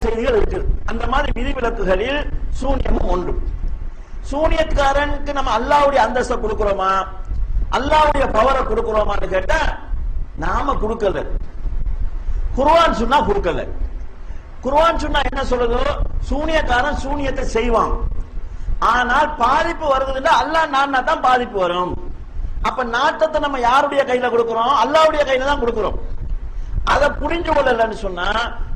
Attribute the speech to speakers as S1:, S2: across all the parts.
S1: செய்திகள் இருக்கு. அந்த மாதிரி விதிவிலக்குகளில் சூனியமும் ஒன்று. சூனியக்காரனுக்கு நம்ம அல்லாஹ்வுடைய அந்தஸ்தை கொடுக்கிறோமா, அல்லாஹ்வுடைய பவரை கொடுக்கிறோமான்னு கேட்டா நாம கொடுக்கல. குர்ஆன் சொன்னா கொடுக்கல. குர்ஆன் சொன்னா என்ன சொல்லுதோ, சூனியக்காரன் சூனியத்தை செய்வான், ஆனால் பாதிப்பு வருதுன்னா அல்லாஹ் நான்னா தான் பாதிப்பு வரும். அப்ப நாட்டத்தை நம்ம யாருடைய கையில கொடுக்கிறோம்? அல்லாஹ்வுடைய கையில தான் கொடுக்கிறோம். அதை புரிஞ்சு கொள்ளலன்னு சொன்னா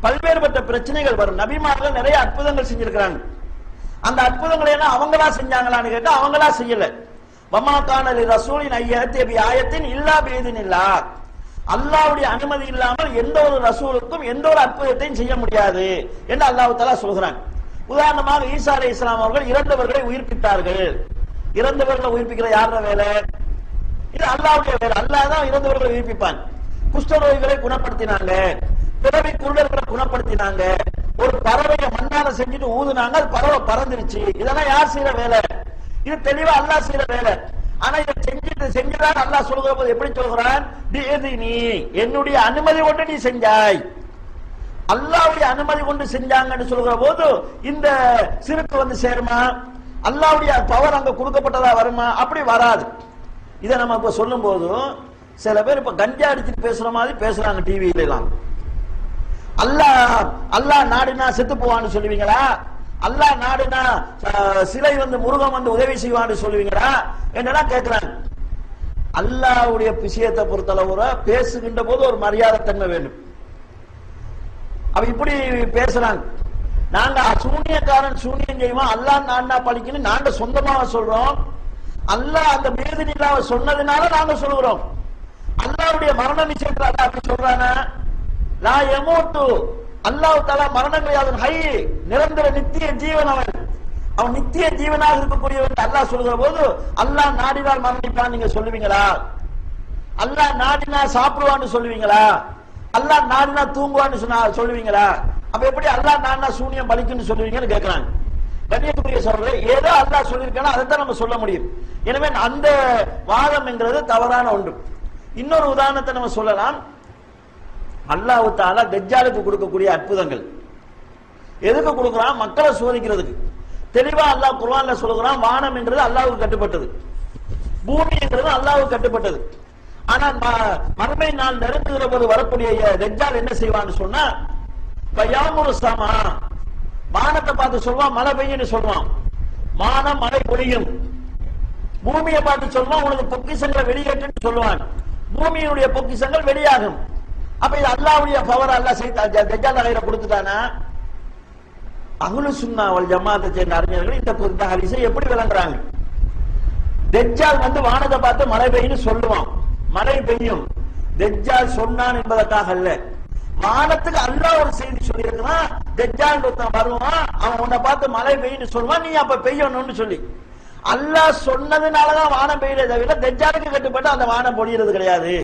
S1: பல்வேறுபட்ட பிரச்சனைகள் வரும். நபிமார்கள் நிறைய அற்புதங்கள் செஞ்சிருக்கிறாங்க. அந்த அற்புதங்களை எல்லாம் அவங்களா செஞ்சாங்களான்னு கேட்டா அவங்களா செய்யல. வமா கான லிரசூலின் ஐயத்தி பி ஆயத்தின் இல்லா பிஇذனில்லாஹ். அல்லாஹ்வுடைய அனுமதி இல்லாமல் எந்த ஒரு ரசூலுக்கும் எந்த ஒரு அற்புதத்தையும் செய்ய முடியாது என்று அல்லாஹ் தஆலா சொல்கிறான். உதாரணமாக ஈசா அலைஹிஸ்ஸலாம் அவர்கள் இறந்தவர்களை உயிர்ப்பித்தார்கள். இறந்தவர்களை உயிர்ப்பிக்கிற யாரோட வேலை? இது அல்லாஹ்வுடைய வேலை. அல்லாஹ் தான் இறந்தவர்களை உயிர்ப்பிப்பான். குஷ்டரோகிகளை குணப்படுத்தினாங்க, பிறவி குருடர்களை குணப்படுத்தினாங்க, ஒரு பறவையை மண்ணால செஞ்சுட்டு ஊதுனாங்க, அது பறவை பறந்துருச்சு. இதெல்லாம் யார் செய்யற வேலை? இது தெளிவா அல்லாஹ் செய்யற வேலை. ஆனா இதை செஞ்சுதான் அல்லாஹ் சொல்கிற போது எப்படி சொல்கிறான்? பிஇذனி, என்னுடைய அனுமதி கொண்டு நீ செஞ்சாய். அல்லாஹ்வுடைய அனுமதி கொண்டு செஞ்சாங்கன்னு சொல்கிற போது இந்த சிறுக்கு வந்து சேருமா? அல்லாஹ்வுடைய பவர் அங்க கொடுக்கப்பட்டதா வருமா? அப்படி வராது. இதை நம்ம இப்ப சொல்லும் போது சில பேர் இப்ப கஞ்சா அடிச்சுட்டு பேசுற மாதிரி பேசுறாங்க டிவியில எல்லாம். அல்லாஹ் நாடுனா செத்து போவான்னு சொல்லுவீங்களா? அல்லாஹ் நாடுனா சிலை வந்து முருகன் வந்து உதவி செய்வான்னு சொல்லுவீங்களா என்னெல்லாம் கேட்கிறாங்க. அல்லாஹ்வுடைய விஷயத்தை பொறுத்தளவுல பேசுகின்ற போது ஒரு மரியாதை தன்மை வேண்டும். அவ இப்படி பேசுறாங்க. நாங்க சூனியக்காரன் சூனியம் செய்வோம், அல்லாஹ் நான்னா பழிக்கணும் நாங்க சொந்தமாக சொல்றோம். அல்லாஹ் அந்த பிஇذனில்லாஹ் சொன்னதுனால நாங்க சொல்கிறோம். அல்லாஹ்வுடைய மரண விஷயத்துல அல்லாஹ் அப்படி சொல்றானா? லா யமூத்து, அல்லாஹ் தஆலா மரணம் கிடையாது, ஹை, நிரந்தர நித்திய ஜீவன். அவன் நித்திய ஜீவனாக இருக்கக்கூடியவன் அல்லாஹ் சொல்கிற போது அல்லாஹ் நாடினால் மரணிப்பான் நீங்க சொல்லுவீங்களா? அல்லாஹ் நாடினா சாப்பிடுவான்னு சொல்லுவீங்களா? அல்லாஹ் நாடினா தூங்குவான்னு சொல்லுவீங்களா? அப்ப எப்படி அல்லாஹ் நாடினா சூனியம் பலிக்குன்னு சொல்லுவீங்கன்னு கேட்கிறாங்க. கண்ணியத்துக்குரிய சகோதரர்களே, ஏதோ அல்லாஹ் சொல்லியிருக்கானா அதை தான் நம்ம சொல்ல முடியும். எனவே அந்த வாதம் என்கிறது தவறான ஒன்று. இன்னொரு உதாரணத்தை நம்ம சொல்லலாம். அல்லாஹ் தஆலா தஜ்ஜாலுக்கு கொடுக்கக்கூடிய அற்புதங்கள் எதுக்கு கொடுக்கிறான்? மக்களை சோதிக்கிறதுக்கு. தெளிவா அல்லாஹ் குர்ஆன்ல சொல்கிறான், வானம் என்றது அல்லாஹ்வுக்கு கட்டுப்பட்டது, பூமி என்றது அல்லாஹ்வுக்கு கட்டுப்பட்டது. ஆனால் மறுமை நாள் நெருங்குகிற போது வரக்கூடிய தஜ்ஜால் என்ன செய்வான்னு சொன்னா, பயாமுரு சமா, வானத்தை பார்த்து சொல்வான் மழை பெய்யுன்னு சொல்வான், வானம் மழை பொழியும். பூமியை பார்த்து சொல்வான் உனக்கு பொக்கிஷங்களை வெளியேற்றுன்னு சொல்லுவான், பூமியினுடைய பொக்கிஷங்கள் வெளியாகும். அப்ப இது அல்லாஹ்வுடைய பவர் அல்லாஹ் தஜ்ஜால் கையில கொடுத்துட்டானா? அஹ்லு சுன்னா வல் ஜமாஅத்தை சேர்ந்த அறிஞர்கள் இந்த ஹதீஸை எப்படி விளங்குறாங்க? தஜ்ஜால் வந்து வானத்தை பார்த்து மழை பெய்யுன்னு சொல்லுவான், மழை பெய்யும். தஜ்ஜால் சொன்னான் என்பதற்காக அல்ல, வானத்துக்கு அல்லாஹ் ஒரு செய்தி சொல்லி இருக்கிறான், தஜ்ஜால் ஒருத்தன் வருவான், அவன் உன்னை பார்த்து மழை பெய்யுன்னு சொல்லுவான், நீ அப்ப பெய்யணும்னு சொல்லி. அல்லாஹ் சொன்னதுனாலதான் வானம் பெய்யறதை தவிர தஜ்ஜாலுக்கு கட்டுப்பட்டு அந்த வானம் பொழியறது கிடையாது.